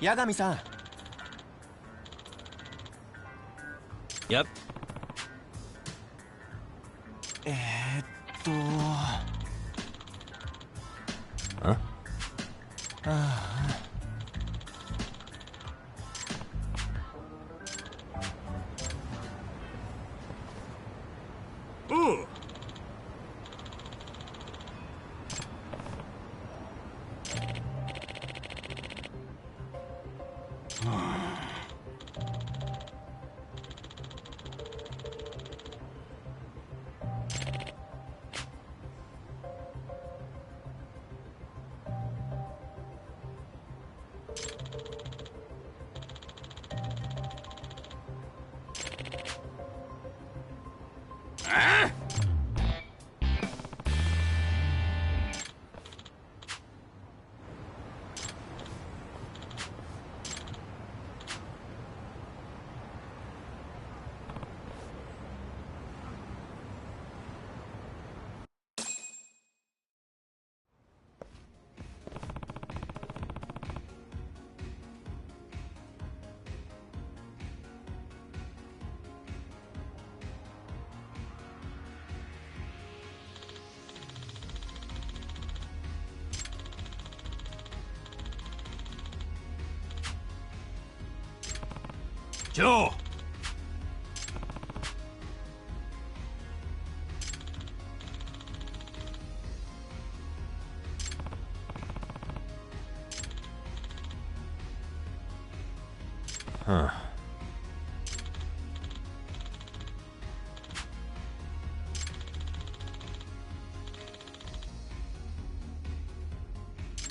八神さん。Yep. えーっと。Huh? ああ。おう。ジョー。Huh.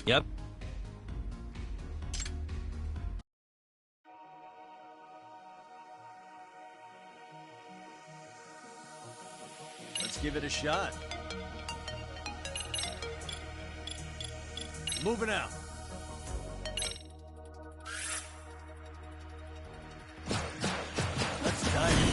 Yep. Let's give it a shot. Moving out. Let's dive in.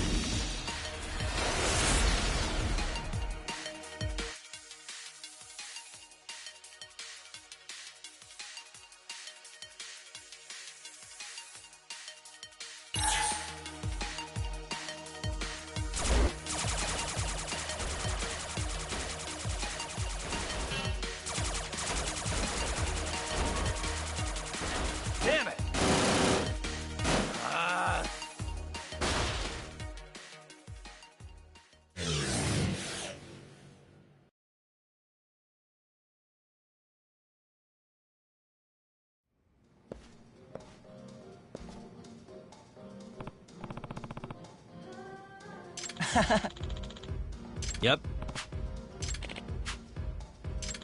Damn it! Yep.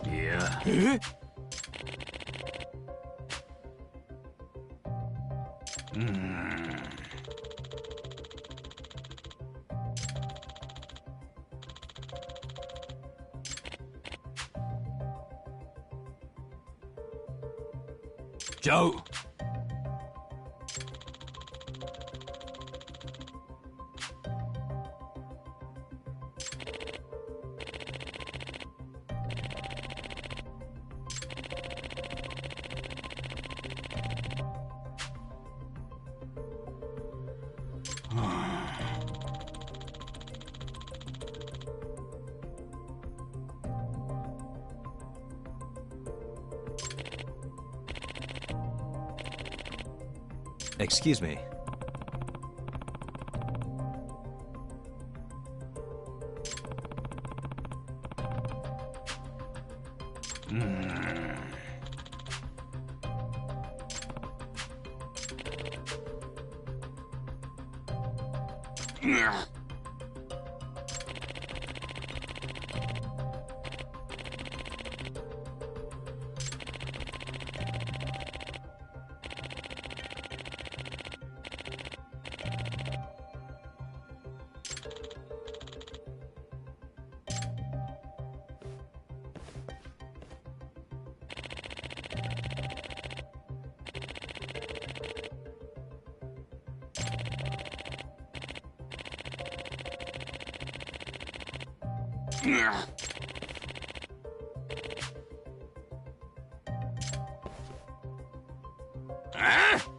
Yeah. ジョー。Excuse me. Ah!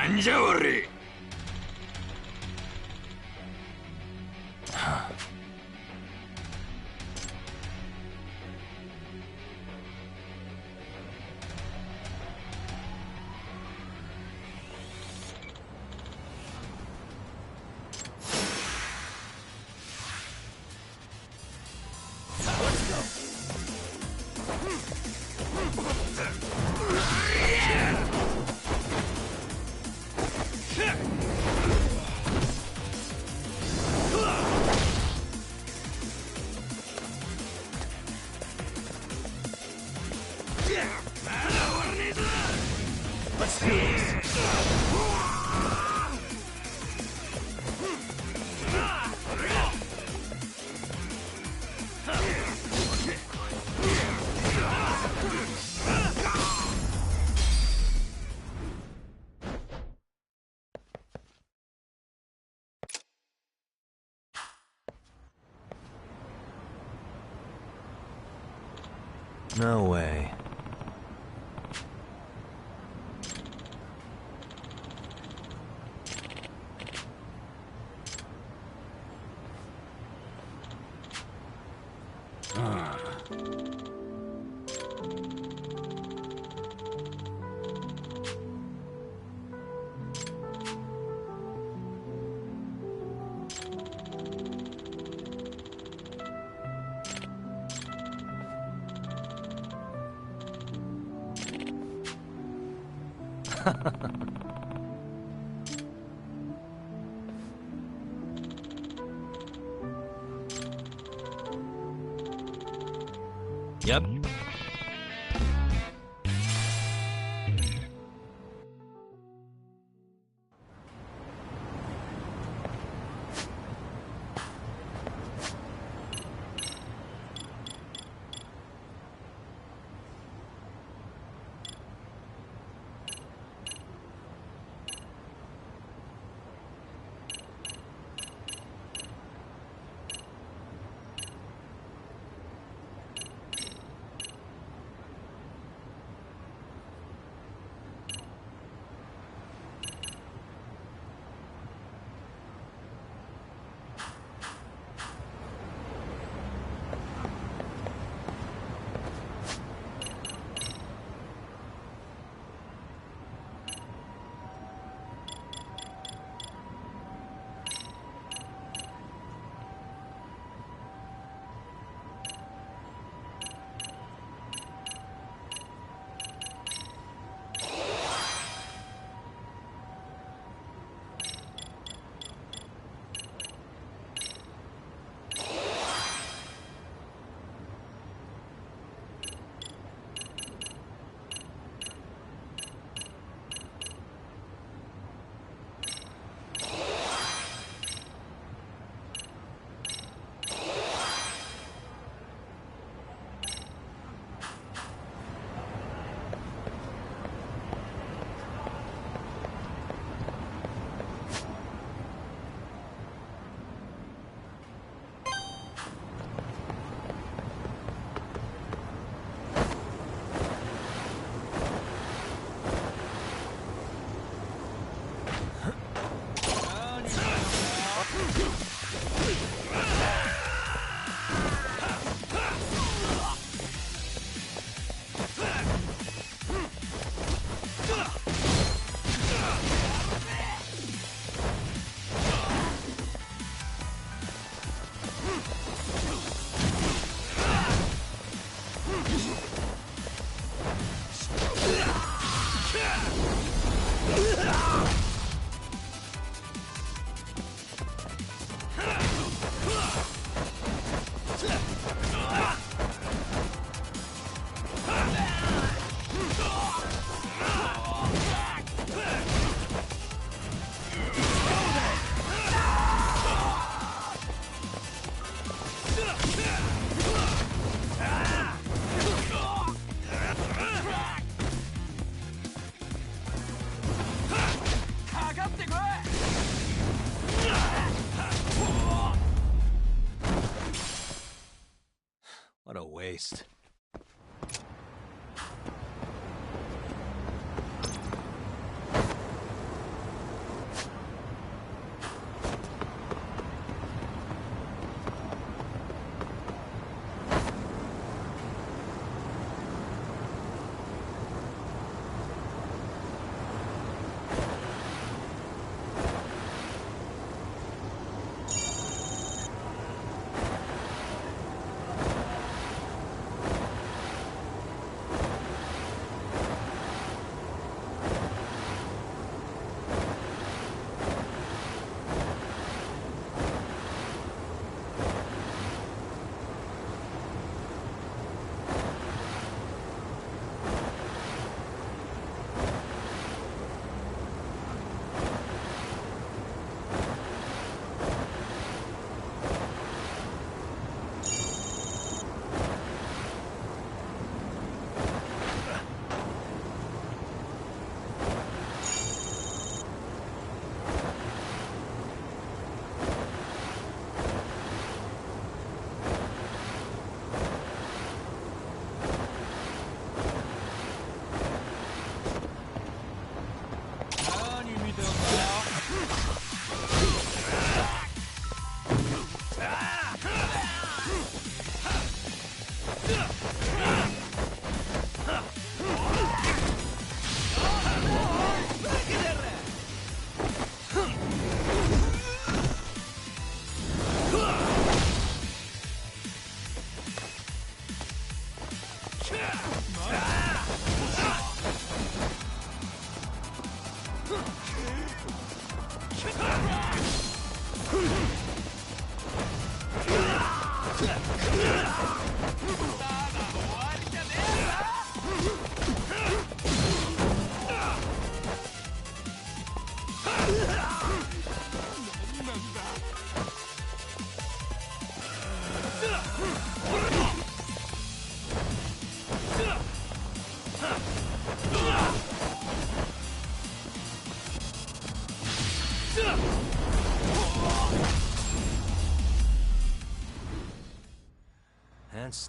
なんじゃおれ。No way. Yep. What a waste.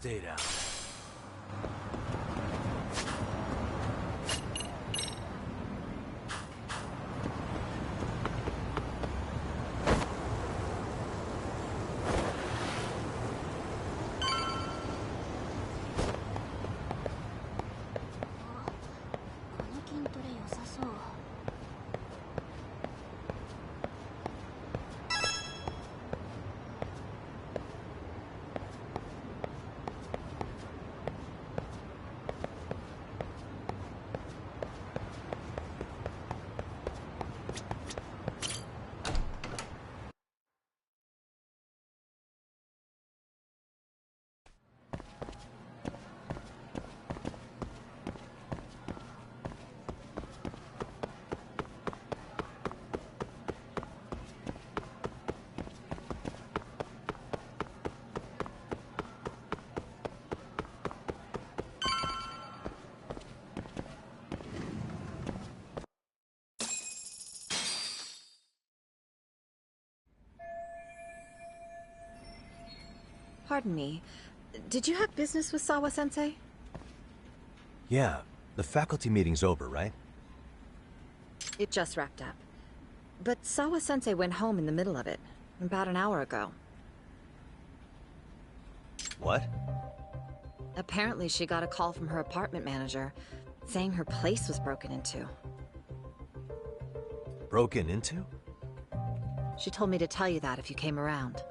stay down. Pardon me. Did you have business with Sawa-sensei? Yeah, the faculty meeting's over, right? It just wrapped up. But Sawa-sensei went home in the middle of it, about an hour ago. What? Apparently she got a call from her apartment manager, saying her place was broken into. Broken into? She told me to tell you that if you came around.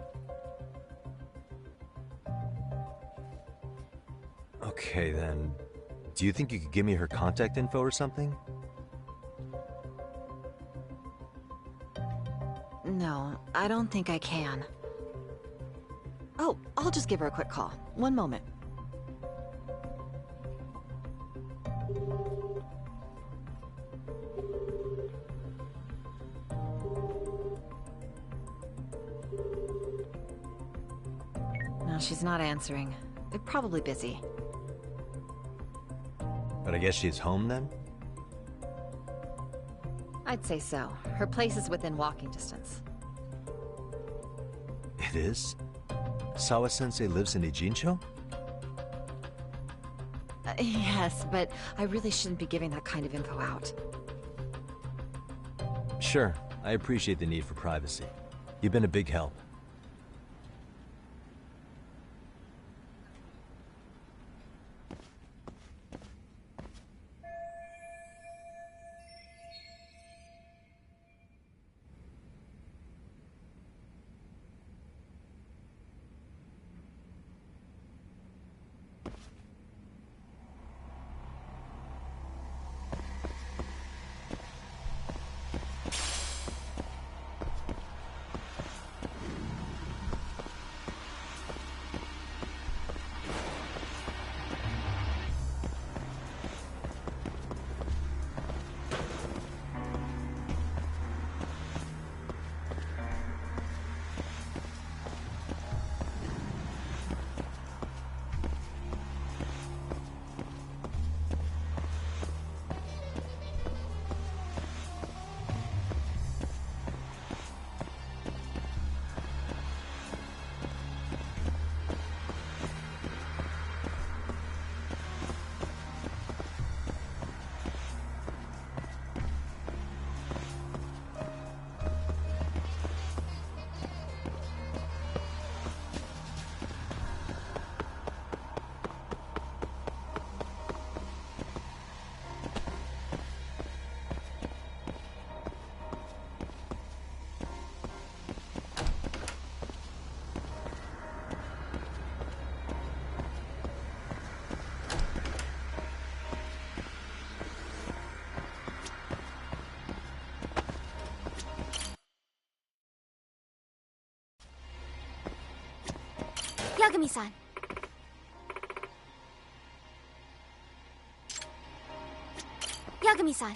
Okay, then. Do you think you could give me her contact info or something? No, I don't think I can. Oh, I'll just give her a quick call. One moment. No, she's not answering. They're probably busy. But I guess she's home then? I'd say so. Her place is within walking distance. It is? Sawa-sensei lives in Ijincho? Yes, but I really shouldn't be giving that kind of info out. Sure, I appreciate the need for privacy. You've been a big help. Yagami-san. Yagami-san.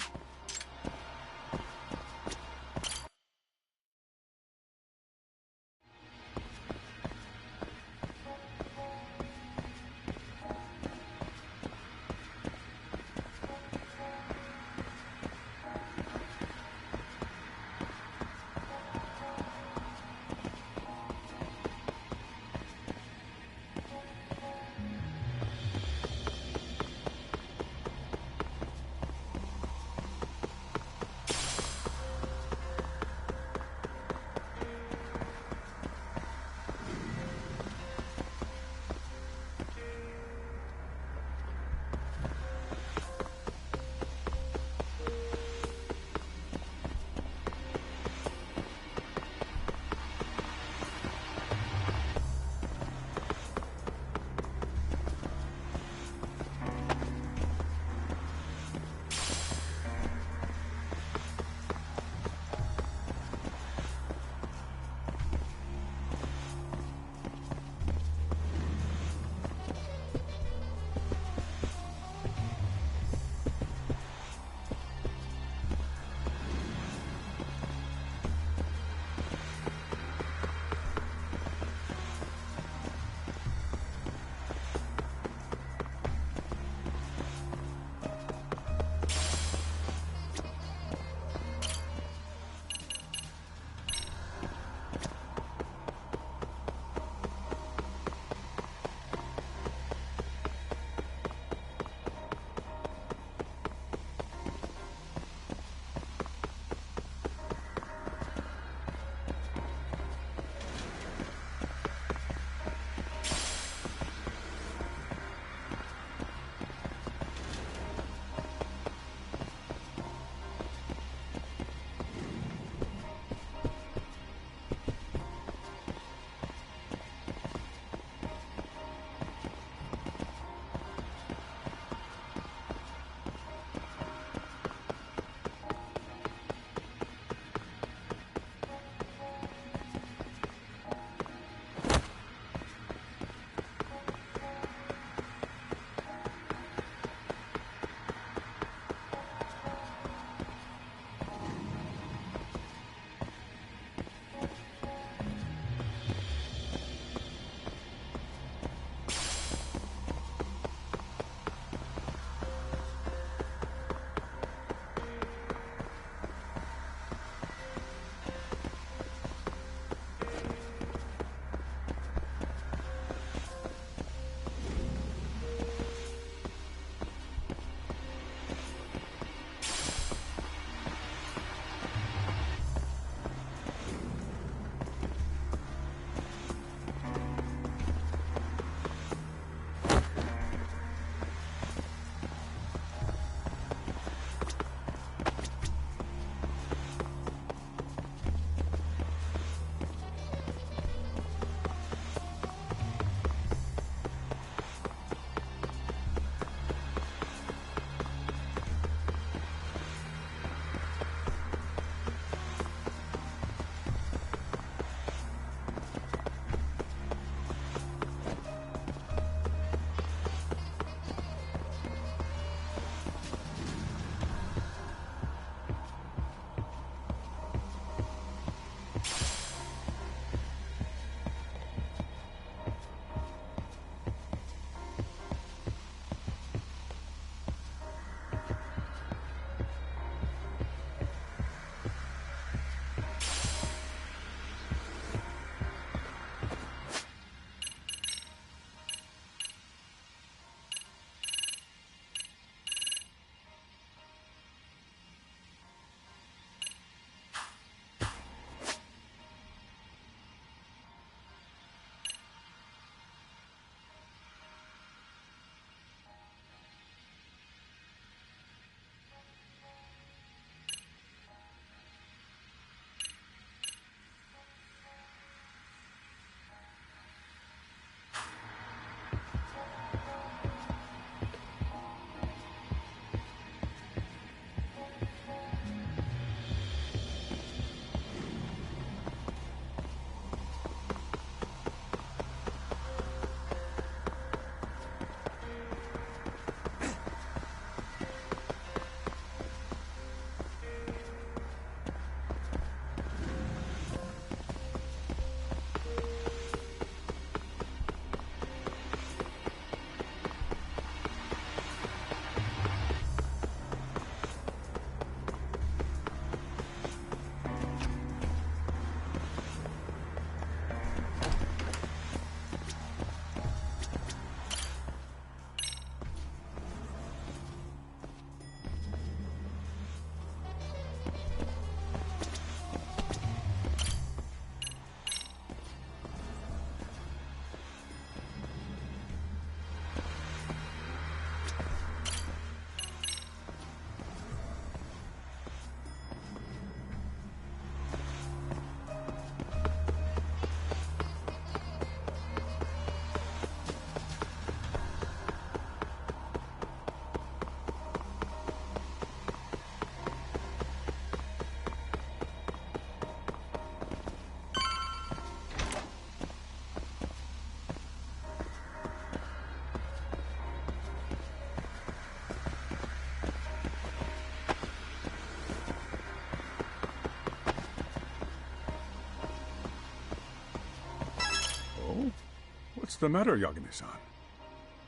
the matter, Yagami-san?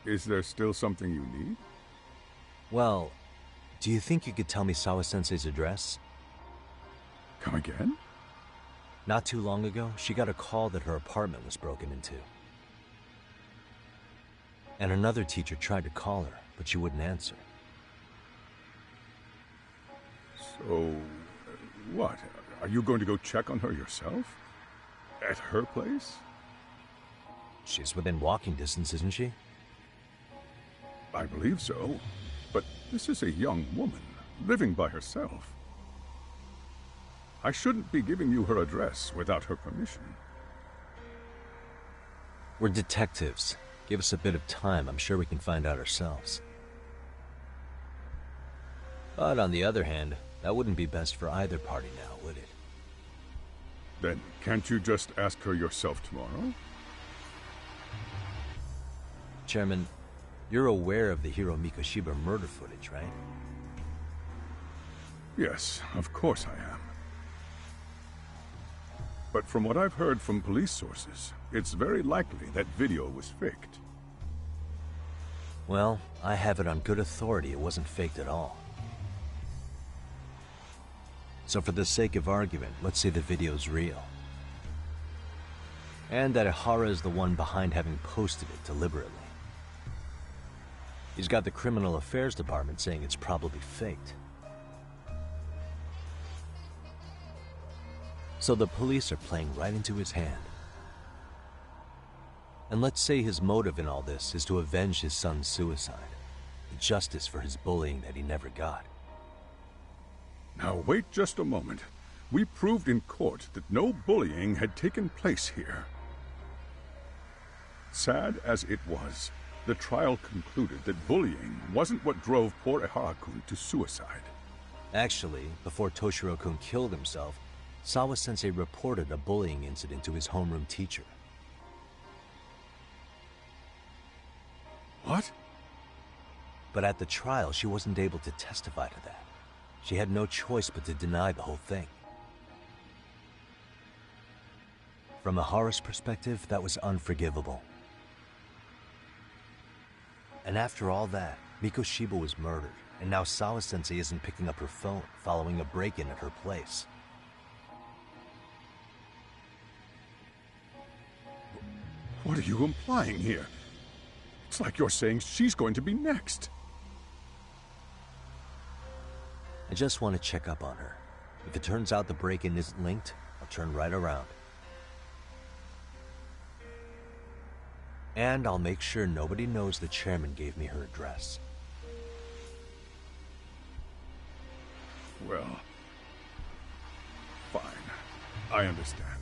Is there still something you need? Well, do you think you could tell me Sawa-sensei's address? Come again? Not too long ago, she got a call that her apartment was broken into. And another teacher tried to call her, but she wouldn't answer. So, what? Are you going to go check on her yourself? At her place? She's within walking distance, isn't she? I believe so. But this is a young woman, living by herself. I shouldn't be giving you her address without her permission. We're detectives. Give us a bit of time, I'm sure we can find out ourselves. But on the other hand, that wouldn't be best for either party now, would it? Then can't you just ask her yourself tomorrow? Chairman, you're aware of the Hiro Mikoshiba murder footage, right? Yes, of course I am. But from what I've heard from police sources, it's very likely that video was faked. Well, I have it on good authority it wasn't faked at all. So for the sake of argument, let's say the video's real. And that Ihara is the one behind having posted it deliberately. He's got the Criminal Affairs Department saying it's probably faked. So the police are playing right into his hand. And let's say his motive in all this is to avenge his son's suicide. Justice for his bullying that he never got. Now wait just a moment. We proved in court that no bullying had taken place here. Sad as it was, the trial concluded that bullying wasn't what drove poor Ihara-kun to suicide. Actually, before Toshiro-kun killed himself, Sawa-sensei reported a bullying incident to his homeroom teacher. What? But at the trial, she wasn't able to testify to that. She had no choice but to deny the whole thing. From Ihara's perspective, that was unforgivable. And after all that, Mikoshiba was murdered, and now Sawa-sensei isn't picking up her phone following a break-in at her place. What are you implying here? It's like you're saying she's going to be next. I just want to check up on her. If it turns out the break-in isn't linked, I'll turn right around. And I'll make sure nobody knows the chairman gave me her address. Well, fine. I understand.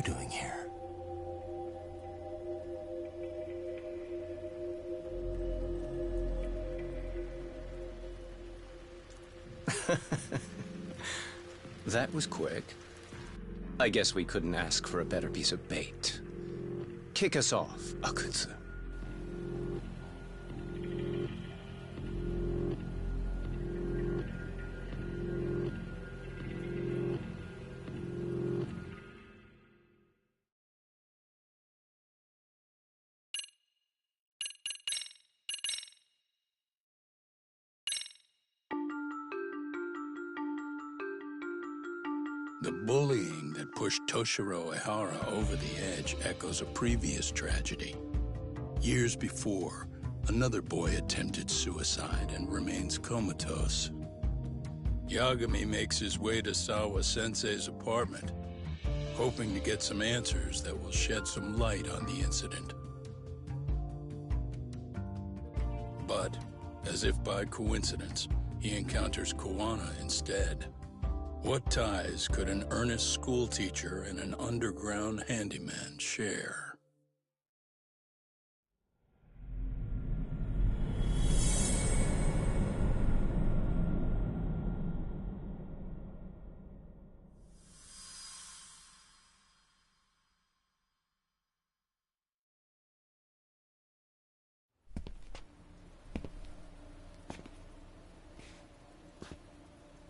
you doing here? That was quick. I guess we couldn't ask for a better piece of bait. Kick us off, Akutsu. The bullying that pushed Toshiro Ehara over the edge echoes a previous tragedy. Years before, another boy attempted suicide and remains comatose. Yagami makes his way to Sawa-sensei's apartment, hoping to get some answers that will shed some light on the incident. But, as if by coincidence, he encounters Koana instead. What ties could an earnest schoolteacher and an underground handyman share?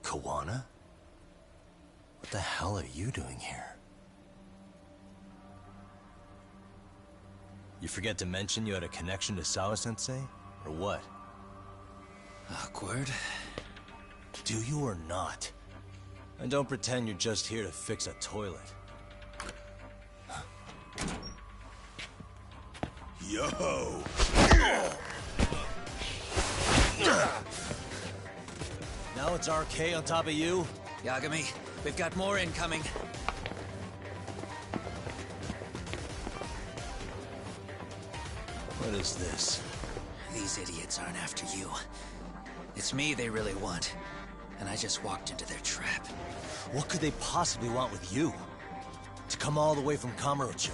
Koana? What the hell are you doing here? You forget to mention you had a connection to Sawa-sensei? Or what? Awkward. Do you or not? And don't pretend you're just here to fix a toilet. Yo! Now it's RK on top of you? Yagami, we've got more incoming. What is this? These idiots aren't after you. It's me they really want. And I just walked into their trap. What could they possibly want with you? To come all the way from Kamurocho?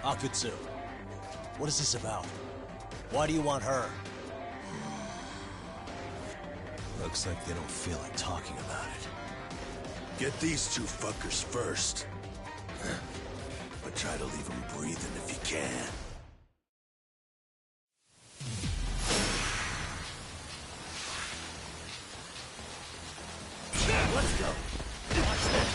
Akutsu, what is this about? Why do you want her? Looks like they don't feel like talking about it. Get these two fuckers first. But try to leave them breathing if you can. Let's go! Watch this!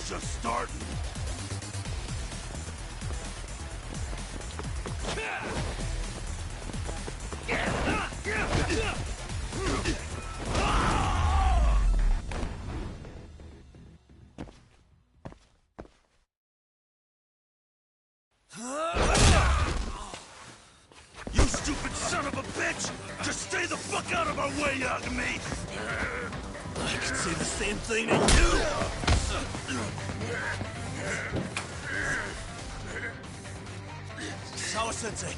just starting. You stupid son of a bitch! Just stay the fuck out of our way, Yagami! I could say the same thing to you! Sawa-sensei,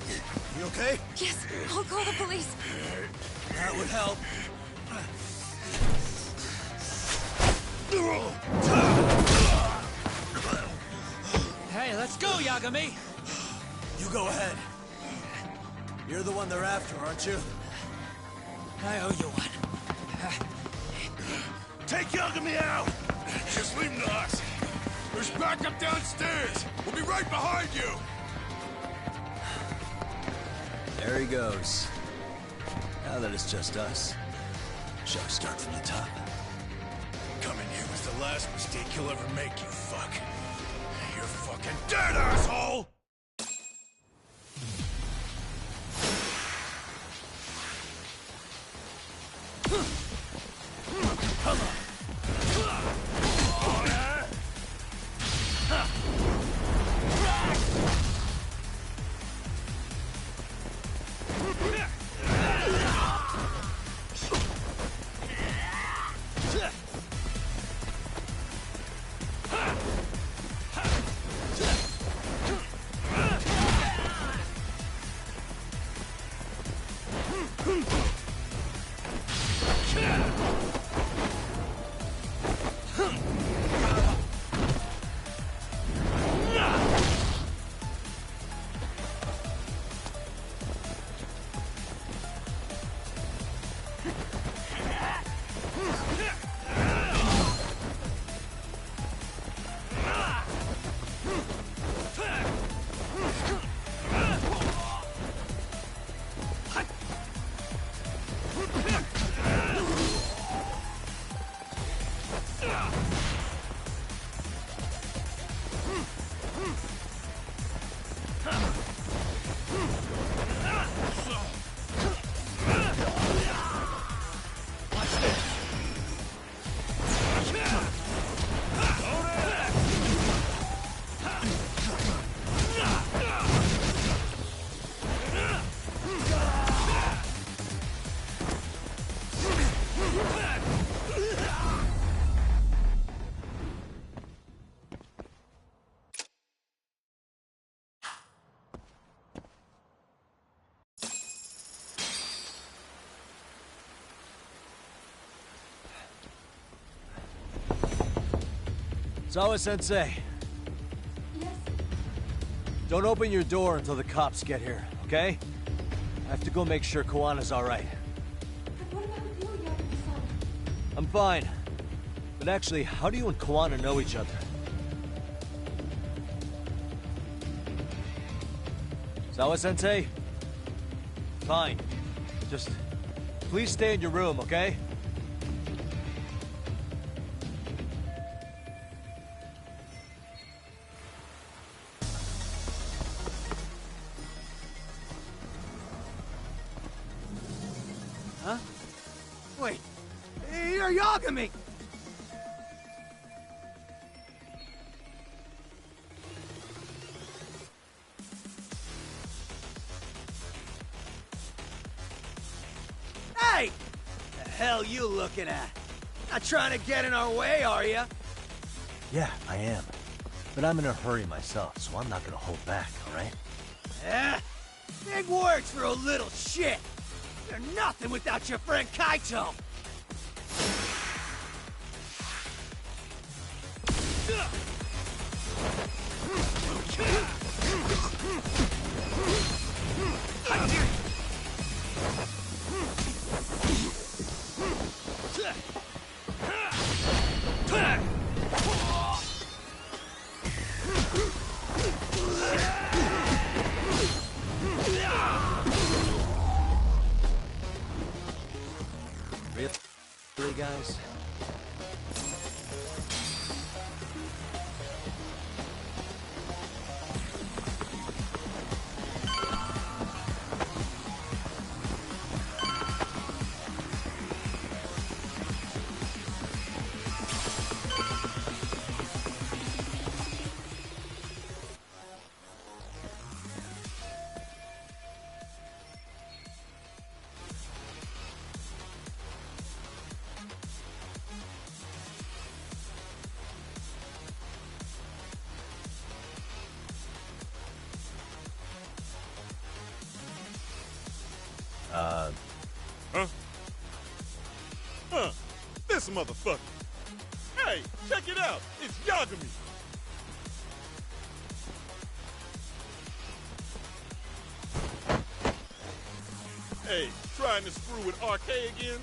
you okay? Yes, I'll call the police. That would help. Hey, let's go, Yagami! You go ahead. You're the one they're after, aren't you? I owe you one. Take Yagami out! Just leave him to us. There's backup downstairs. We'll be right behind you. There he goes. Now that it's just us, shall we start from the top? Coming here was the last mistake you'll ever make, you fuck. You're fucking dead, asshole! Sawa-sensei. Yes? Don't open your door until the cops get here, okay? I have to go make sure Koana's alright. But what about you, Yagami-san? I'm fine. But actually, how do you and Koana know each other? Sawa-sensei? Fine. Just please stay in your room, okay? Huh? Wait, you're Yagami! Hey! The hell you looking at? Not trying to get in our way, are you? Yeah, I am. But I'm in a hurry myself, so I'm not gonna hold back, alright? Eh? Big words for a little shit! You're nothing without your friend Kaito! Really, guys? Huh? Huh. This motherfucker. Hey, check it out. It's Yagami. Hey, trying to screw with RK again?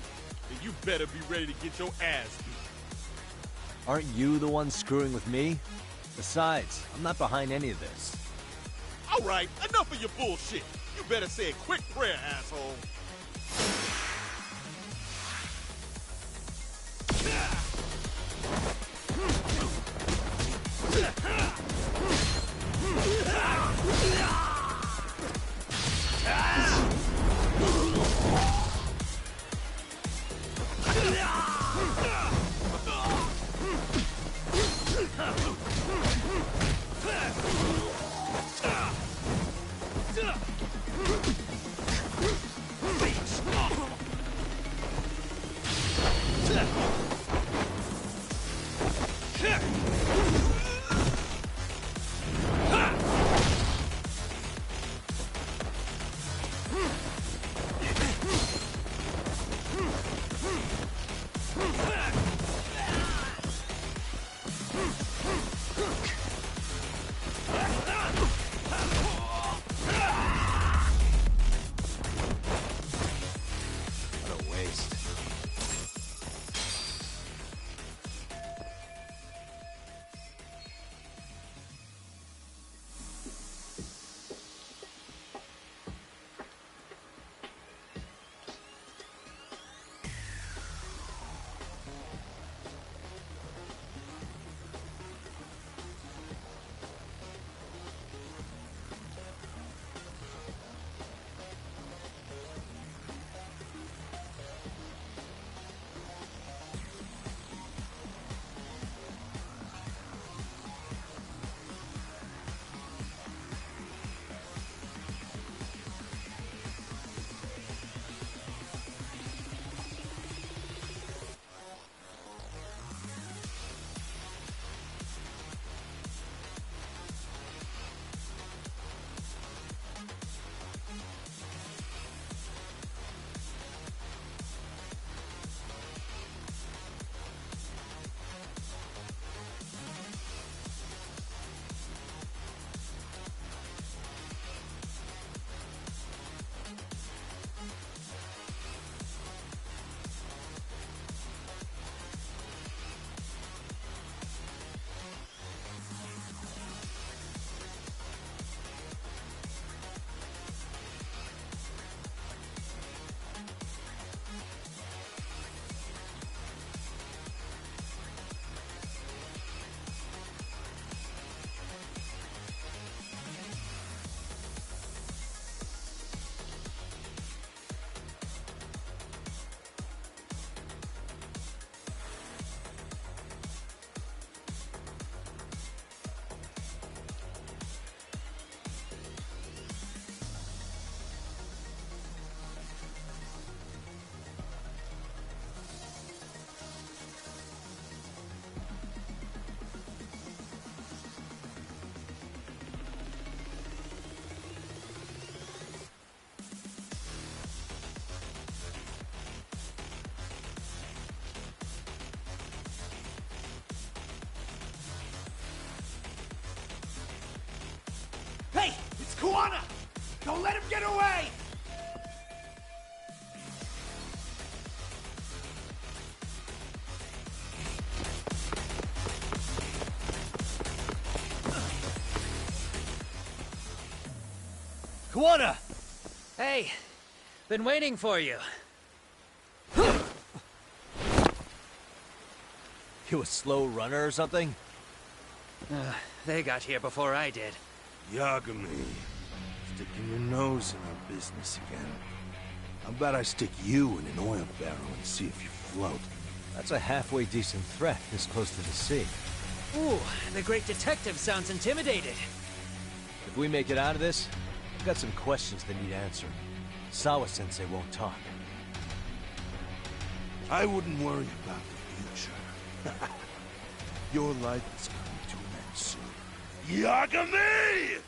Then you better be ready to get your ass beat. Aren't you the one screwing with me? Besides, I'm not behind any of this. All right, enough of your bullshit. You better say a quick prayer, asshole. What a waste. Hey, it's Kuwana! Don't let him get away! Kuwana! Hey, been waiting for you. You a slow runner or something? They got here before I did. Yagami, sticking your nose in our business again. How about I stick you in an oil barrel and see if you float? That's a halfway decent threat, this close to the sea. Ooh, the great detective sounds intimidated. If we make it out of this, I've got some questions that need answered. Sawa-sensei won't talk. I wouldn't worry about the future. Your life is coming to an end soon. Yagami!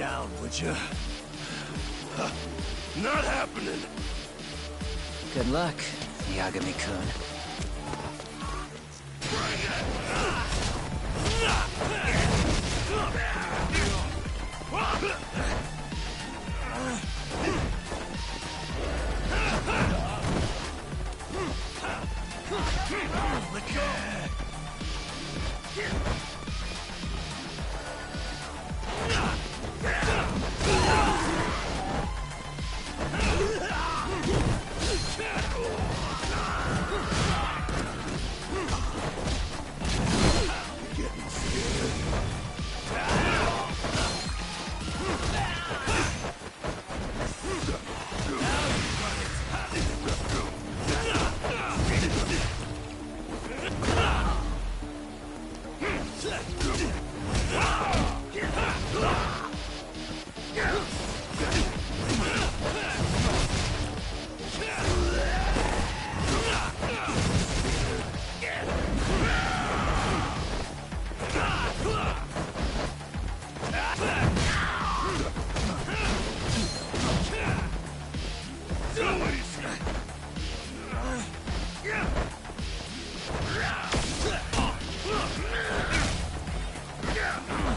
down, would you? Not happening. Good luck, Yagami-kun.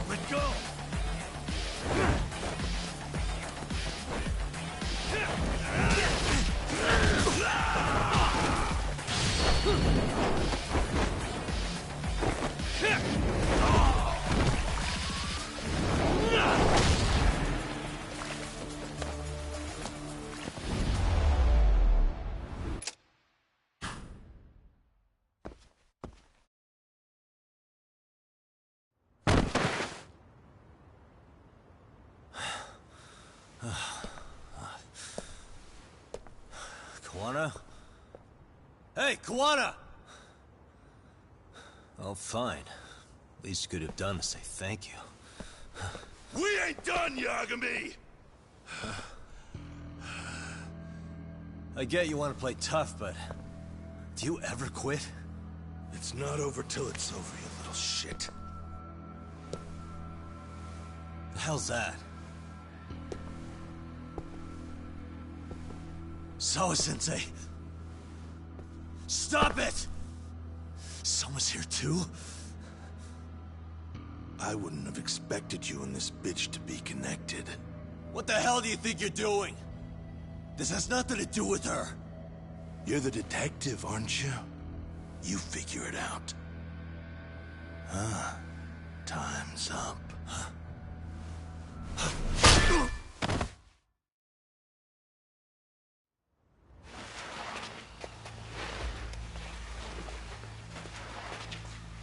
Let go. Kawana? Hey, Kawana! Oh, fine. Least you could have done is say thank you. We ain't done, Yagami! I get you want to play tough, but do you ever quit? It's not over till it's over, you little shit. The hell's that? Sawa-sensei! Stop it! Someone's here too? I wouldn't have expected you and this bitch to be connected. What the hell do you think you're doing? This has nothing to do with her. You're the detective, aren't you? You figure it out. Huh? Time's up.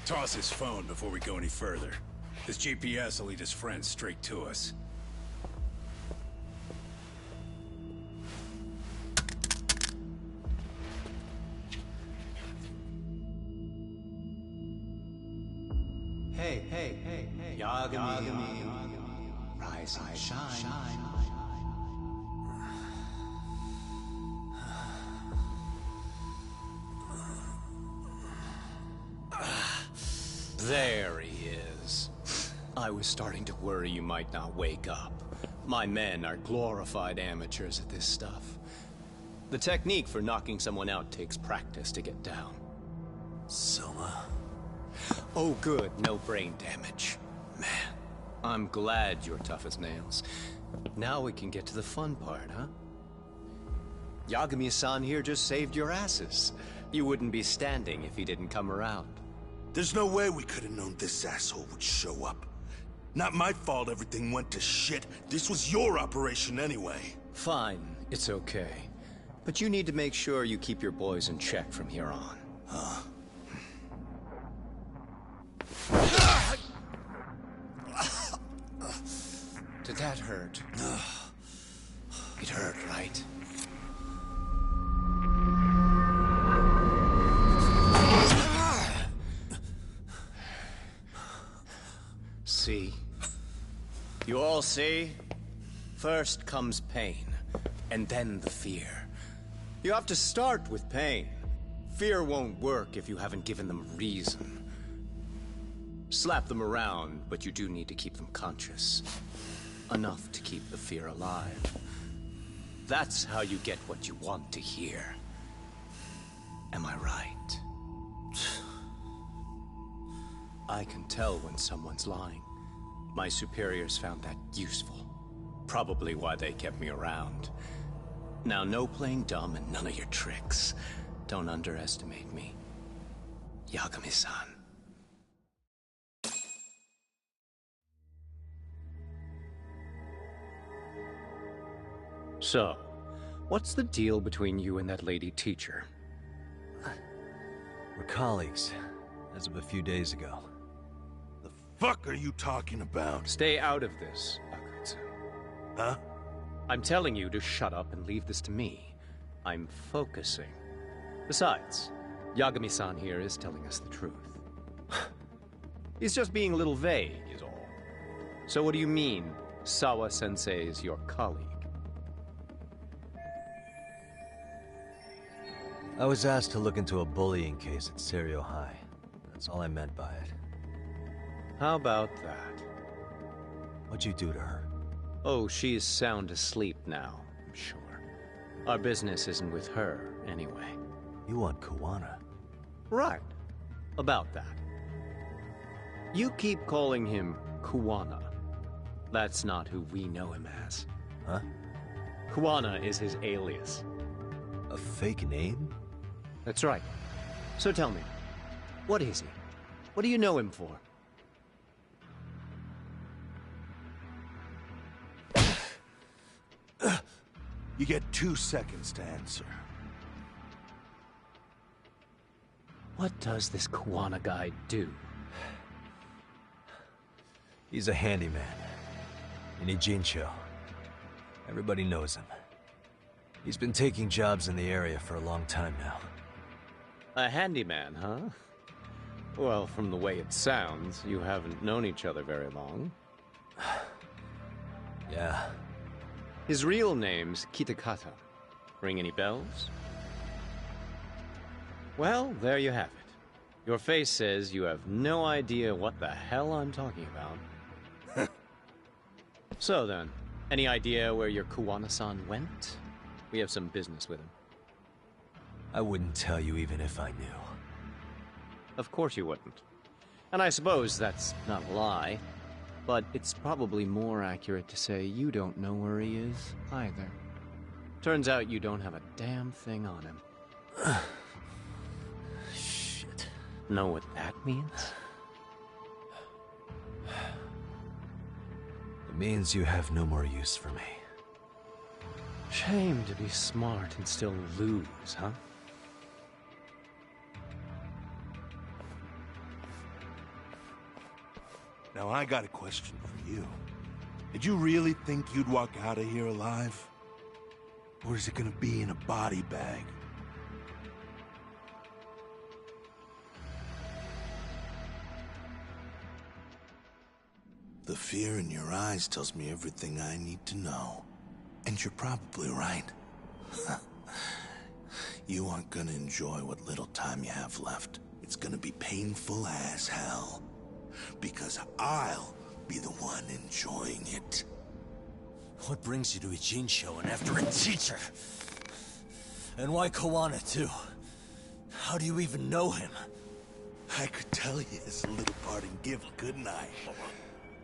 Toss his phone before we go any further. His GPS will lead his friends straight to us. Hey, Yagami. Rise and shine. There he is. I was starting to worry you might not wake up. My men are glorified amateurs at this stuff. The technique for knocking someone out takes practice to get down. Soma? Oh good, no brain damage. Man, I'm glad you're tough as nails. Now we can get to the fun part, huh? Yagami-san here just saved your asses. You wouldn't be standing if he didn't come around. There's no way we could have known this asshole would show up. Not my fault everything went to shit. This was your operation anyway. Fine, it's okay. But you need to make sure you keep your boys in check from here on. Huh? Did that hurt? It hurt, right? See? You all see? First comes pain, and then the fear. You have to start with pain. Fear won't work if you haven't given them a reason. Slap them around, but you do need to keep them conscious. enough to keep the fear alive. That's how you get what you want to hear. Am I right? I can tell when someone's lying. My superiors found that useful. Probably why they kept me around. Now, no playing dumb and none of your tricks. Don't underestimate me. Yagami-san. So, what's the deal between you and that lady teacher? We're colleagues, as of a few days ago. The fuck are you talking about? Stay out of this, Akutsu. Huh? I'm telling you to shut up and leave this to me. I'm focusing. Besides, Yagami-san here is telling us the truth. He's just being a little vague, is all. So what do you mean, Sawa-sensei is your colleague? I was asked to look into a bullying case at Serio High. That's all I meant by it. How about that? What'd you do to her? Oh, she's sound asleep now, I'm sure. Our business isn't with her, anyway. You want Kuwana? Right. About that. You keep calling him Kuwana. That's not who we know him as. Huh? Kuwana is his alias. A fake name? That's right. So tell me, what is he? What do you know him for? You get 2 seconds to answer. What does this Kuwana guy do? He's a handyman. In Ijincho. Everybody knows him. He's been taking jobs in the area for a long time now. A handyman, huh? Well, from the way it sounds, you haven't known each other very long. Yeah. His real name's Kitakata. Ring any bells? Well, there you have it. Your face says you have no idea what the hell I'm talking about. So then, any idea where your Kuwana-san went? We have some business with him. I wouldn't tell you even if I knew. Of course you wouldn't. And I suppose that's not a lie. But it's probably more accurate to say you don't know where he is, either. Turns out you don't have a damn thing on him. Shit. Know what that means? It means you have no more use for me. Shame to be smart and still lose, huh? Now I got a question for you. Did you really think you'd walk out of here alive? Or is it gonna be in a body bag? The fear in your eyes tells me everything I need to know. And you're probably right. You aren't gonna enjoy what little time you have left. It's gonna be painful as hell. Because I'll be the one enjoying it. What brings you to Ijincho and after a teacher? And why Kuwana, too? How do you even know him? I could tell you as a little parting gift, couldn't I?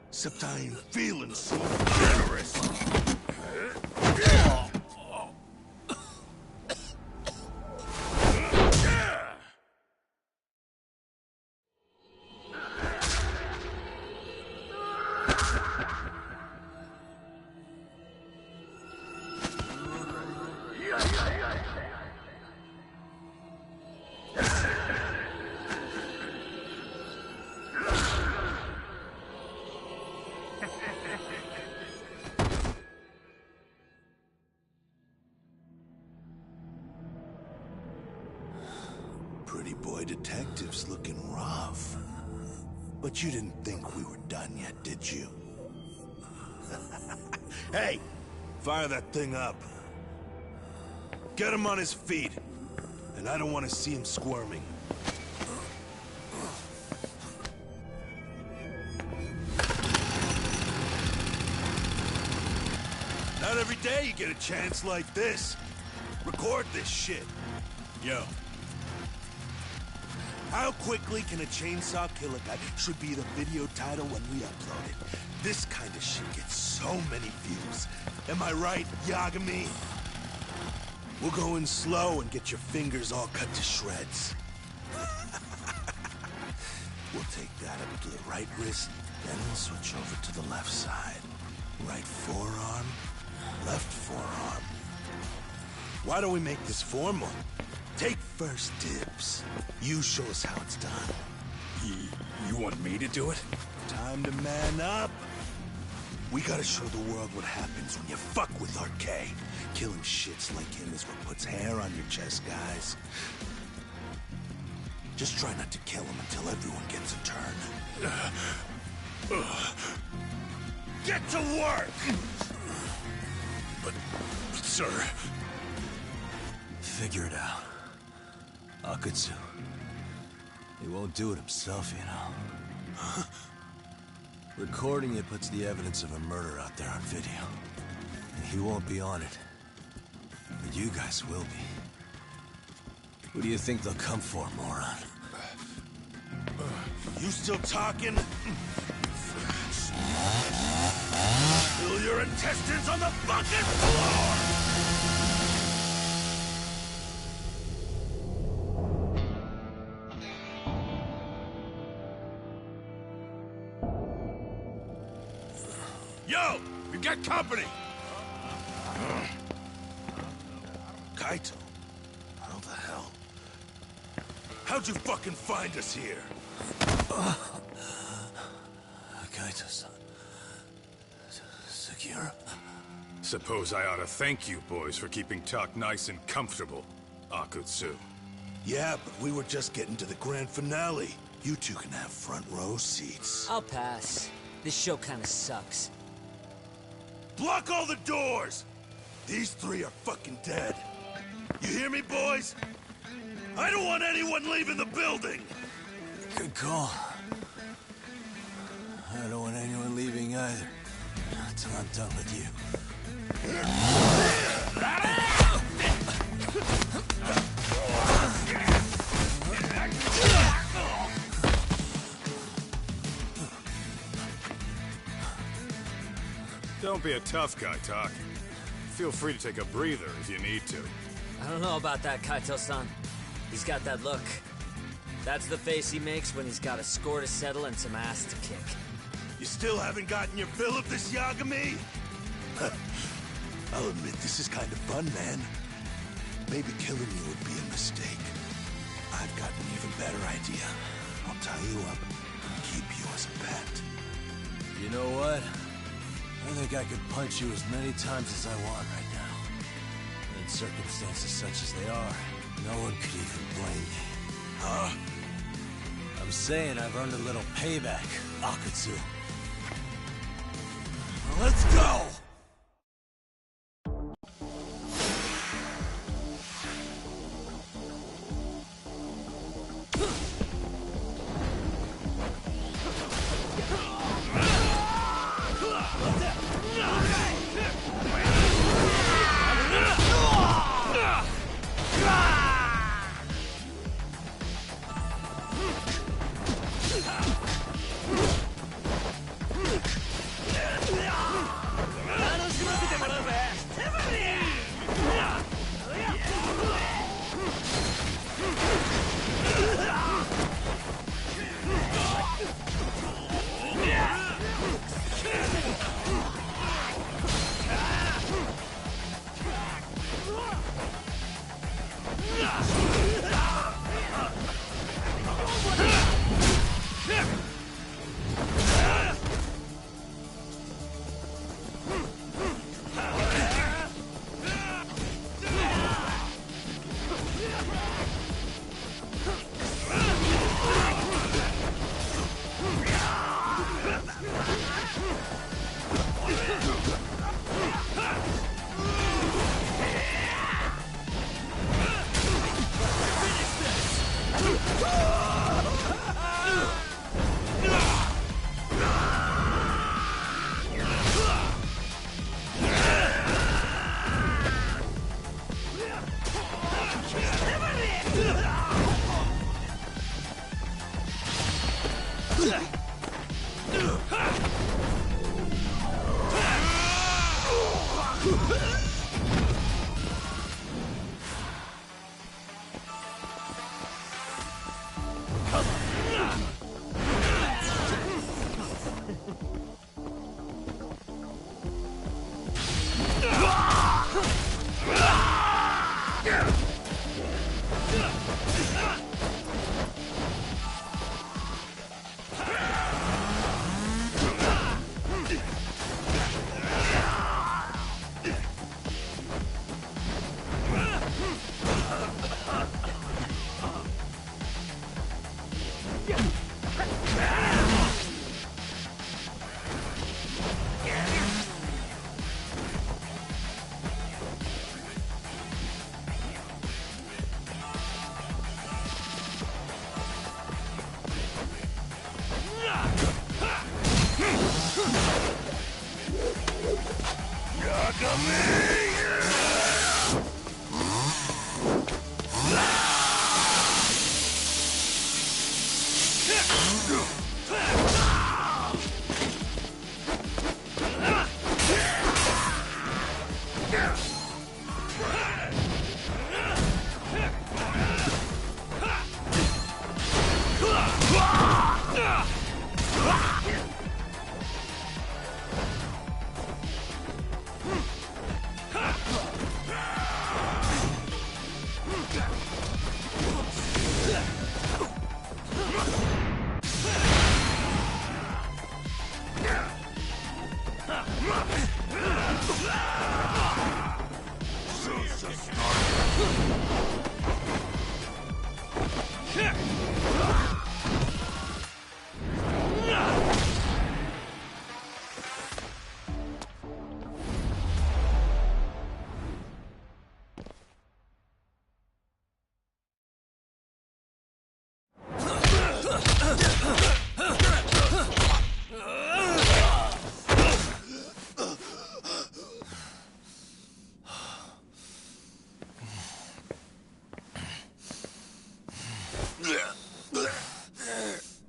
Except I ain't feeling so generous. Pretty boy detective's looking rough. But you didn't think we were done yet, did you? Hey! Fire that thing up. Get him on his feet. And I don't want to see him squirming. Hey, you get a chance like this. Record this shit. Yo, How quickly can a chainsaw kill a guy should be the video title when we upload it. This kind of shit gets so many views. Am I right, Yagami? We'll go in slow and get your fingers all cut to shreds. We'll take that up to the right wrist, then we'll switch over to the left side. Right forearm, left forearm. Why don't we make this formal? Take first dibs. You show us how it's done. you want me to do it? Time to man up. We gotta show the world what happens when you fuck with RK. Killing shits like him is what puts hair on your chest, guys. Just try not to kill him until everyone gets a turn. Get to work! But, sir... Figure it out. Akutsu. He won't do it himself, you know. Recording it puts the evidence of a murder out there on video. And he won't be on it. But you guys will be. Who do you think they'll come for, moron? You still talking? Spill your intestines on the fucking floor! Yo! We got company! Kaito, how the hell? How'd you fucking find us here? Kaito-san. Sekira. Suppose I ought to thank you boys for keeping talk nice and comfortable, Akutsu. Yeah, but we were just getting to the grand finale. You two can have front row seats. I'll pass. This show kinda sucks. Block all the doors! These three are fucking dead. You hear me, boys? I don't want anyone leaving the building! Good call. I don't want anyone leaving either. Not until I'm done with you. Don't be a tough guy, Talk. Feel free to take a breather if you need to. I don't know about that, Kaito-san. He's got that look. That's the face he makes when he's got a score to settle and some ass to kick. You still haven't gotten your fill of this, Yagami? I'll admit, this is kind of fun, man. Maybe killing you would be a mistake. I've got an even better idea. I'll tie you up and keep you as a pet. You know what? I think I could punch you as many times as I want right now. In circumstances such as they are, no one could even blame me. Huh? I'm saying I've earned a little payback, Akutsu. Let's go!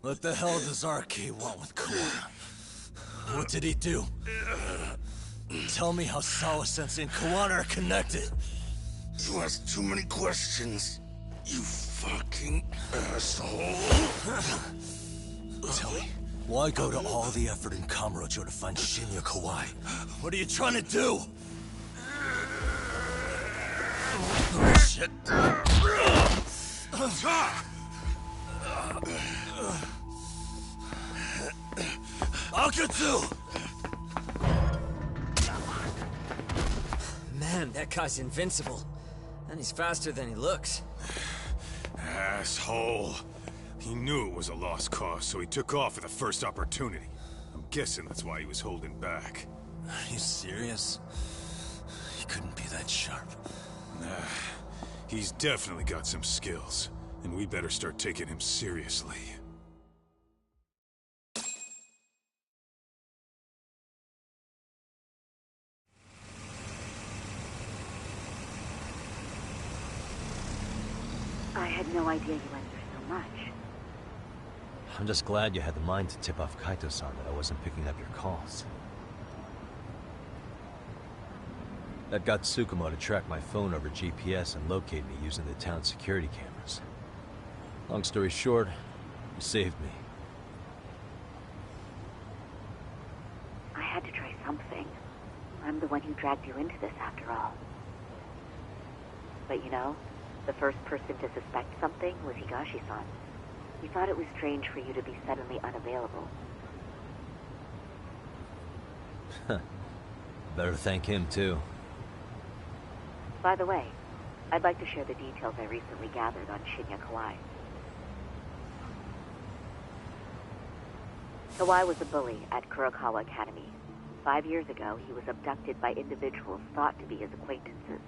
What the hell does RK want with Kawana? What did he do? Tell me how Sawa-sensei and Kawana are connected. You ask too many questions, you fucking asshole. Tell me, why go to all the effort in Kamurocho to find Shinya Kawai? What are you trying to do? Shit. Akatsu! Man, that guy's invincible. And he's faster than he looks. Asshole. He knew it was a lost cause, so he took off at the first opportunity. I'm guessing that's why he was holding back. Are you serious? He couldn't be that sharp. Nah, he's definitely got some skills, and we better start taking him seriously. I had no idea you went through so much. I'm just glad you had the mind to tip off Kaito-san that I wasn't picking up your calls. That got Tsukumo to track my phone over GPS and locate me using the town's security cameras. Long story short, you saved me. I had to try something. I'm the one who dragged you into this after all. But you know, the first person to suspect something was Higashi-san. He thought it was strange for you to be suddenly unavailable. Better thank him, too. By the way, I'd like to share the details I recently gathered on Shinya Kawai. Kawai was a bully at Kurokawa Academy. 5 years ago, he was abducted by individuals thought to be his acquaintances.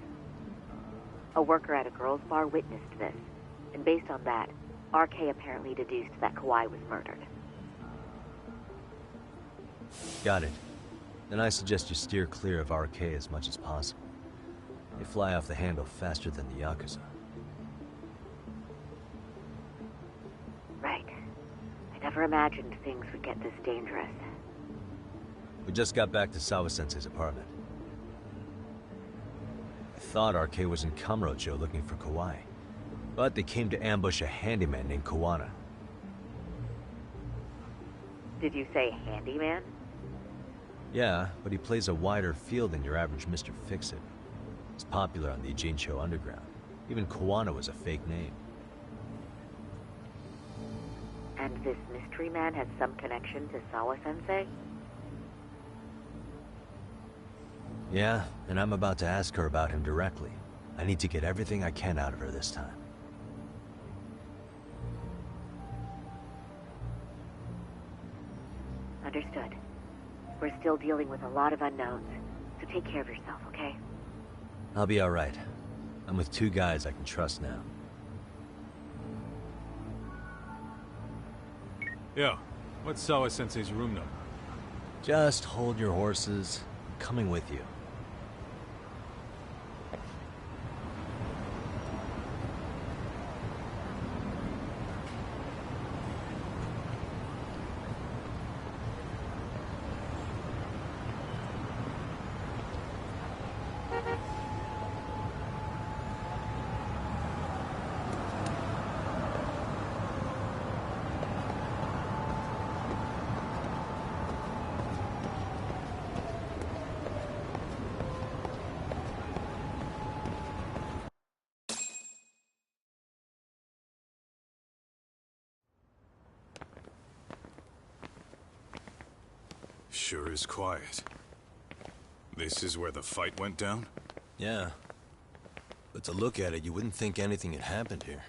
A worker at a girls' bar witnessed this, and based on that, RK apparently deduced that Kawai was murdered. Got it. Then I suggest you steer clear of RK as much as possible. They fly off the handle faster than the Yakuza. Right. I never imagined things would get this dangerous. We just got back to Sawa-sensei's apartment. I thought RK was in Kamurocho looking for Kawai, but they came to ambush a handyman named Kawana. Did you say handyman? Yeah, but he plays a wider field than your average Mr. Fix-It. He's popular on the Ijincho underground. Even Kawana was a fake name. And this mystery man has some connection to Sawa-sensei? Yeah, and I'm about to ask her about him directly. I need to get everything I can out of her this time. Understood. We're still dealing with a lot of unknowns, so take care of yourself, okay? I'll be alright. I'm with 2 guys I can trust now. Yo, what's Sawa-sensei's room number? Just hold your horses. I'm coming with you. Sure is quiet. This is where the fight went down? Yeah. But to look at it, you wouldn't think anything had happened here.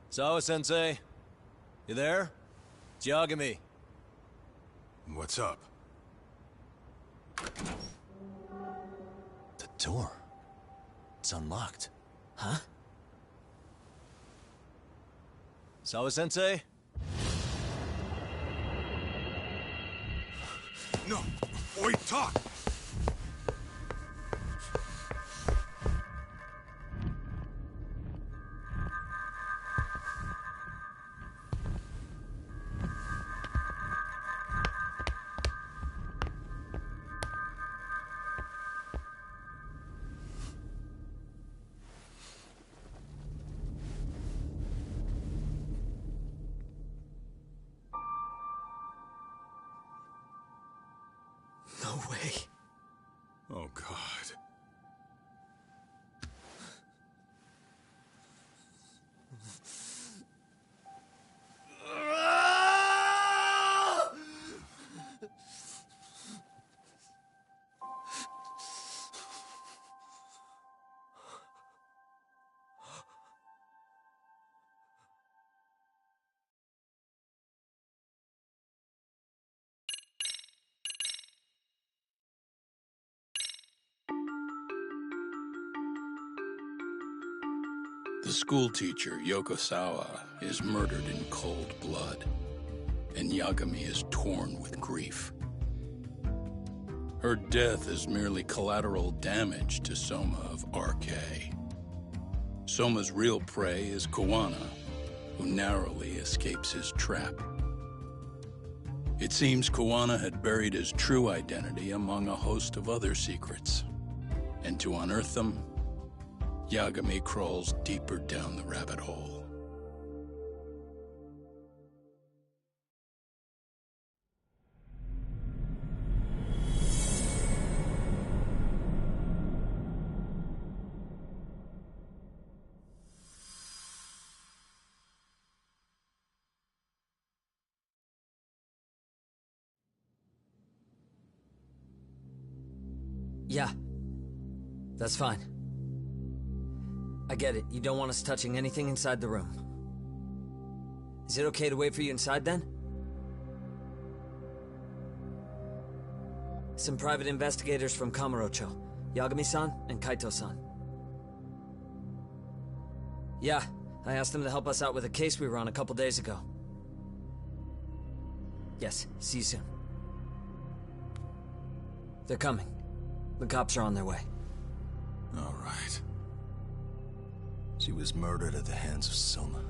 Sawa-sensei? You there? It's Yagami. What's up? The door. It's unlocked. Huh? Sawa-sensei? No! Wait, talk! No way. Oh, God. The schoolteacher, Yokosawa, is murdered in cold blood, and Yagami is torn with grief. Her death is merely collateral damage to Soma of RK. Soma's real prey is Kawana, who narrowly escapes his trap. It seems Kawana had buried his true identity among a host of other secrets, and to unearth them, Yagami crawls deeper down the rabbit hole. Yeah. That's fine. I get it. You don't want us touching anything inside the room. Is it okay to wait for you inside, then? Some private investigators from Kamurocho. Yagami-san and Kaito-san. Yeah, I asked them to help us out with a case we were on a couple days ago. Yes, see you soon. They're coming. The cops are on their way. All right. She was murdered at the hands of Soma.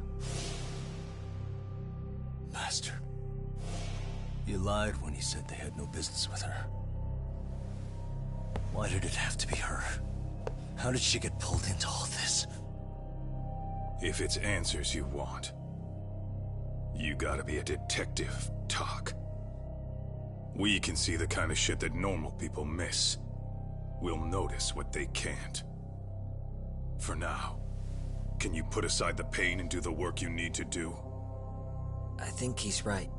Bastard. He lied when he said they had no business with her. Why did it have to be her? How did she get pulled into all this? If it's answers you want, you gotta be a detective, Talk. We can see the kind of shit that normal people miss. We'll notice what they can't. For now, can you put aside the pain and do the work you need to do? I think he's right.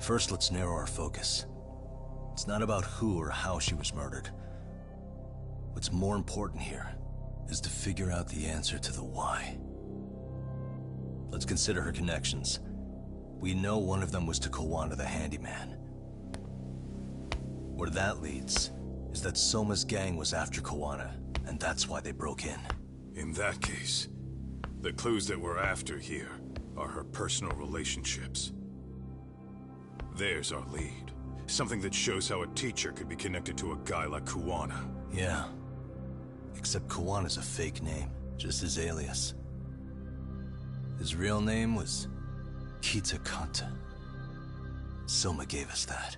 First, let's narrow our focus. It's not about who or how she was murdered. What's more important here is to figure out the answer to the why. Let's consider her connections. We know one of them was to Kawana the handyman. Where that leads is that Soma's gang was after Kawana, and that's why they broke in. In that case, the clues that we're after here are her personal relationships. There's our lead. Something that shows how a teacher could be connected to a guy like Kawana. Yeah. Except Kawana's a fake name, just his alias. His real name was Kitakata. Soma gave us that.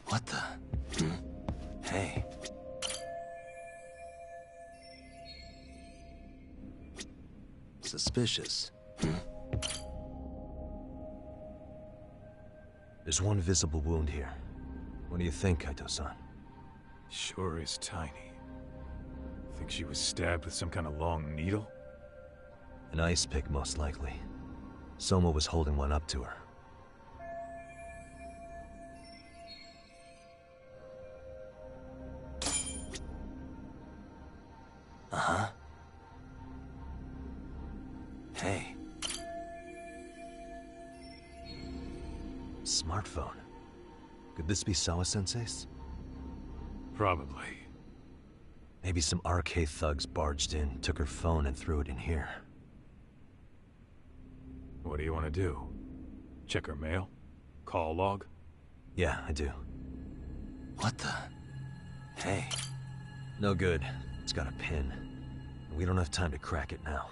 What the? Hey. Suspicious. There's one visible wound here. What do you think, Kaito-san? Sure is tiny. Think she was stabbed with some kind of long needle? An ice pick, most likely. Soma was holding one up to her. Uh-huh. Hey. Smartphone. Could this be Sawa-sensei's? Probably. Maybe some RK thugs barged in, took her phone, and threw it in here. What do you want to do? Check her mail? Call log? Yeah, I do. What the? Hey. No good. It's got a pin. We don't have time to crack it now.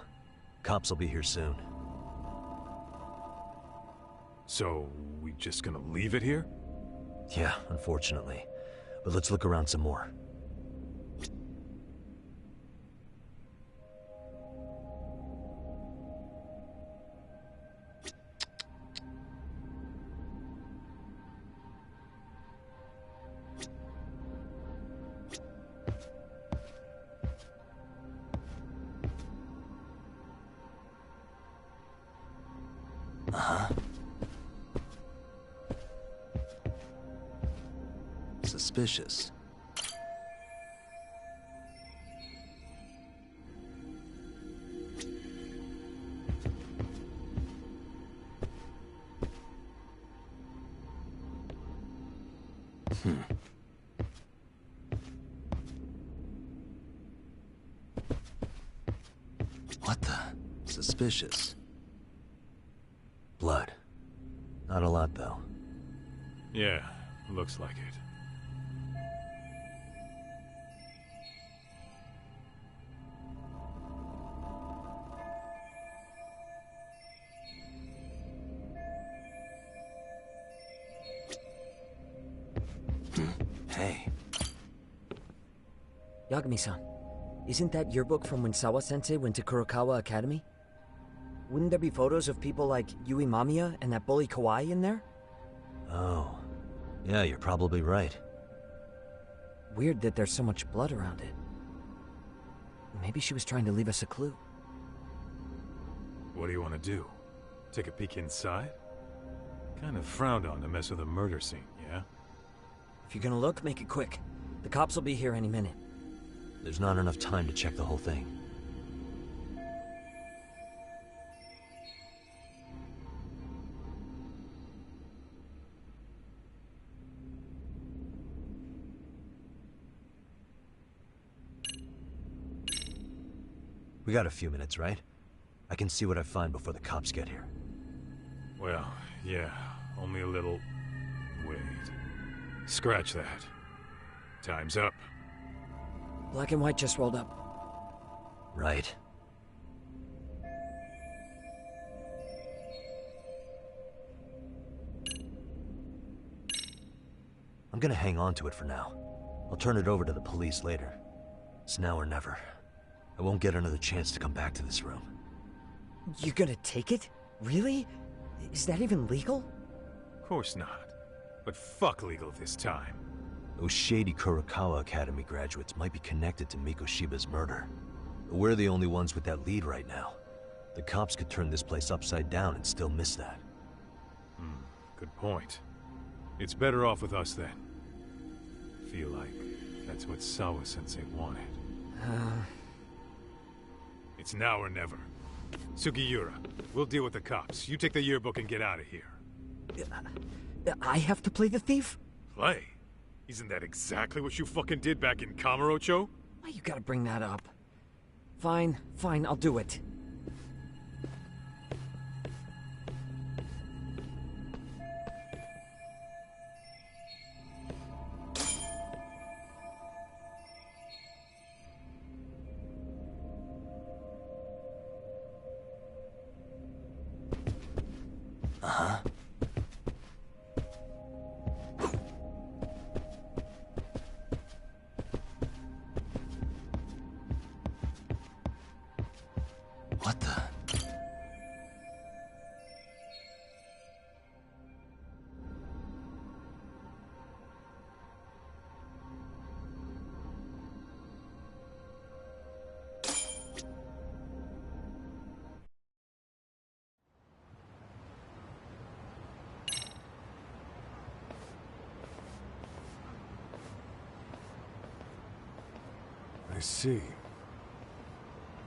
Cops will be here soon. So, we just gonna leave it here? Yeah, unfortunately. But let's look around some more. Uh-huh. Suspicious. What the? Suspicious. Blood. Not a lot, though. Yeah, looks like it. Hey. Yagami-san, isn't that your book from when Sawa-sensei went to Kurokawa Academy? Wouldn't there be photos of people like Yui Mamiya and that bully Kawai in there? Oh. Yeah, you're probably right. Weird that there's so much blood around it. Maybe she was trying to leave us a clue. What do you want to do? Take a peek inside? Kind of frowned on to mess with a murder scene, yeah? If you're gonna look, make it quick. The cops will be here any minute. There's not enough time to check the whole thing. We got a few minutes, right? I can see what I find before the cops get here. Well, yeah, only a little... Wait. Scratch that. Time's up. Black and white just rolled up. Right. I'm gonna hang on to it for now. I'll turn it over to the police later. It's now or never. I won't get another chance to come back to this room. You're gonna take it? Really? Is that even legal? Of course not. But fuck legal this time. Those shady Kurokawa Academy graduates might be connected to Mikoshiba's murder. But we're the only ones with that lead right now. The cops could turn this place upside down and still miss that. Good point. It's better off with us then. Feel like that's what Sawa-sensei wanted. It's now or never. Sugiura, we'll deal with the cops. You take the yearbook and get out of here. I have to play the thief? Play? Isn't that exactly what you fucking did back in Kamurocho? Why you gotta bring that up? Fine, I'll do it. Uh-huh. What the? I see.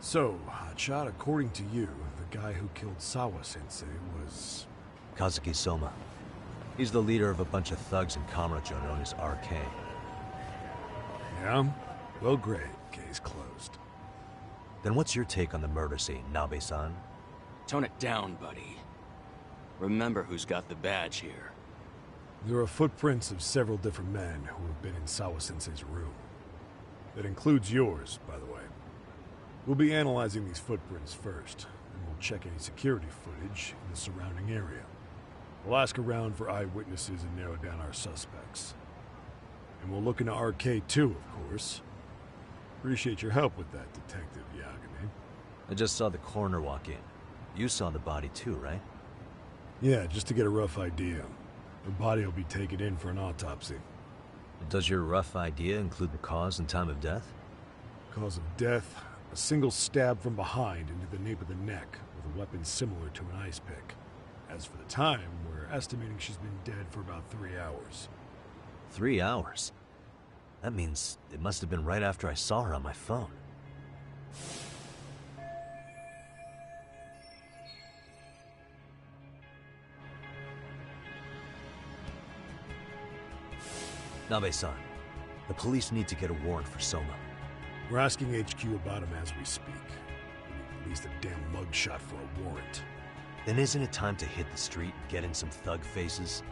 So, Hotshot, according to you, the guy who killed Sawa-sensei was... Kazuki Soma. He's the leader of a bunch of thugs in Kamurocho known as RK. Yeah? Well, great. Case closed. Then what's your take on the murder scene, Nabe-san? Tone it down, buddy. Remember who's got the badge here. There are footprints of several different men who have been in Sawa-sensei's room. That includes yours, by the way. We'll be analyzing these footprints first, and we'll check any security footage in the surrounding area. We'll ask around for eyewitnesses and narrow down our suspects. And we'll look into RK too, of course. Appreciate your help with that, Detective Yagami. I just saw the coroner walk in. You saw the body too, right? Yeah, just to get a rough idea. The body will be taken in for an autopsy. Does your rough idea include the cause and time of death? Cause of death, a single stab from behind into the nape of the neck with a weapon similar to an ice pick. As for the time, we're estimating she's been dead for about 3 hours. 3 hours? That means it must have been right after I saw her on my phone. Nabe-san, the police need to get a warrant for Soma. We're asking HQ about him as we speak. We need at least a damn mugshot for a warrant. Then isn't it time to hit the street and get in some thug faces?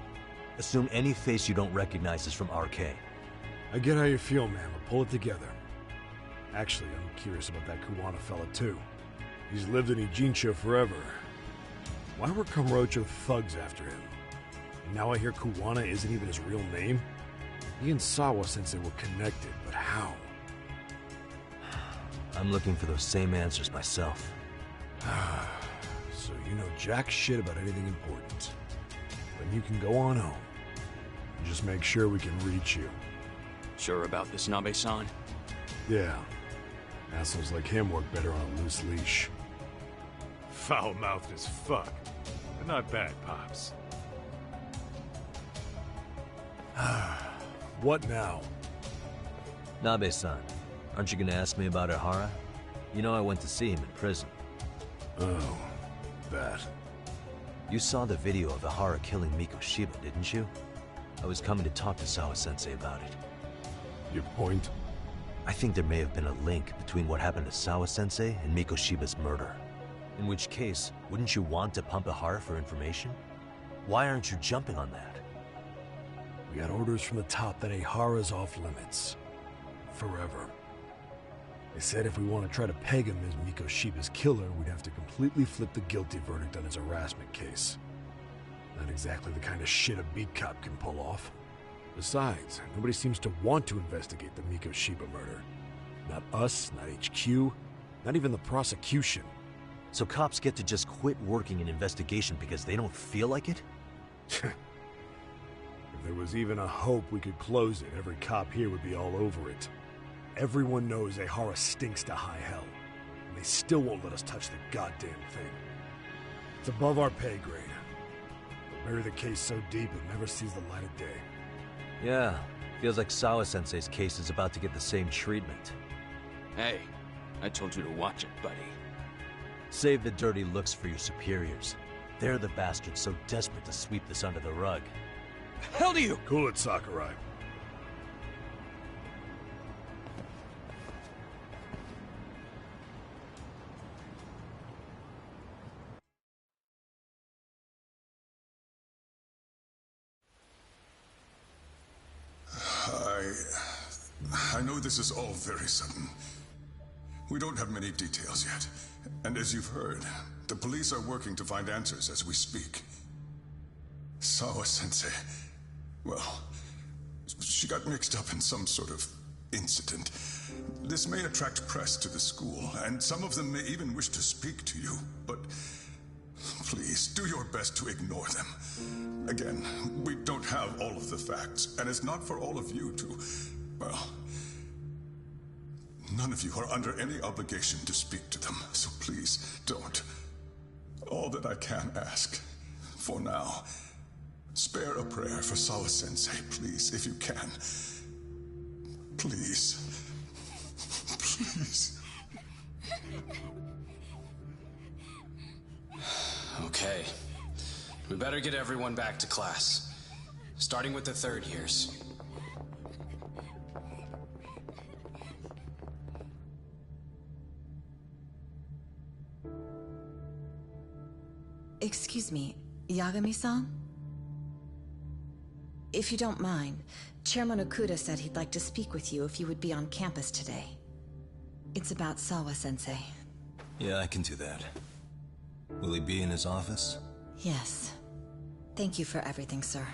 Assume any face you don't recognize is from RK. I get how you feel, man, but pull it together. Actually, I'm curious about that Kuwana fella, too. He's lived in Ijincho forever. Why were Kamurocho thugs after him? And now I hear Kuwana isn't even his real name? He and Sawa-sensei were connected, but how? I'm looking for those same answers myself. So you know jack shit about anything important. Then you can go on home. And just make sure we can reach you. Sure about this, Nabe-san? Yeah. Assholes like him work better on a loose leash. Foul-mouthed as fuck. But not bad, Pops. What now? Nabe-san, aren't you gonna ask me about Ihara? You know I went to see him in prison. Oh, that. You saw the video of Ihara killing Miko Shiba, didn't you? I was coming to talk to Sawa-sensei about it. Your point? I think there may have been a link between what happened to Sawa-sensei and Miko Shiba's murder. In which case, wouldn't you want to pump Ihara for information? Why aren't you jumping on that? We got orders from the top that Ihara's off limits. Forever. They said if we want to try to peg him as Miko Shiba's killer, we'd have to completely flip the guilty verdict on his harassment case. Not exactly the kind of shit a beat cop can pull off. Besides, nobody seems to want to investigate the Miko Shiba murder. Not us, not HQ, not even the prosecution. So cops get to just quit working an investigation because they don't feel like it? If there was even a hope we could close it, every cop here would be all over it. Everyone knows Ihara stinks to high hell, and they still won't let us touch the goddamn thing. It's above our pay grade. They'll bury the case so deep it never sees the light of day. Yeah, feels like Sawa-sensei's case is about to get the same treatment. Hey, I told you to watch it, buddy. Save the dirty looks for your superiors. They're the bastards so desperate to sweep this under the rug. Hell do you? Cool it, Sakurai. I know this is all very sudden. We don't have many details yet. And as you've heard, the police are working to find answers as we speak. Sawa-sensei. Well, she got mixed up in some sort of incident. This may attract press to the school, and some of them may even wish to speak to you, but please, do your best to ignore them. Again, we don't have all of the facts, and it's not for all of you to, well, none of you are under any obligation to speak to them, so please, don't. All that I can ask, for now, spare a prayer for Sawa-sensei, please, if you can. Please. Please. Okay. We better get everyone back to class. Starting with the third years. Excuse me, Yagami-san? If you don't mind, Chairman Okuda said he'd like to speak with you if you would be on campus today. It's about Sawa-sensei. Yeah, I can do that. Will he be in his office? Yes. Thank you for everything, sir.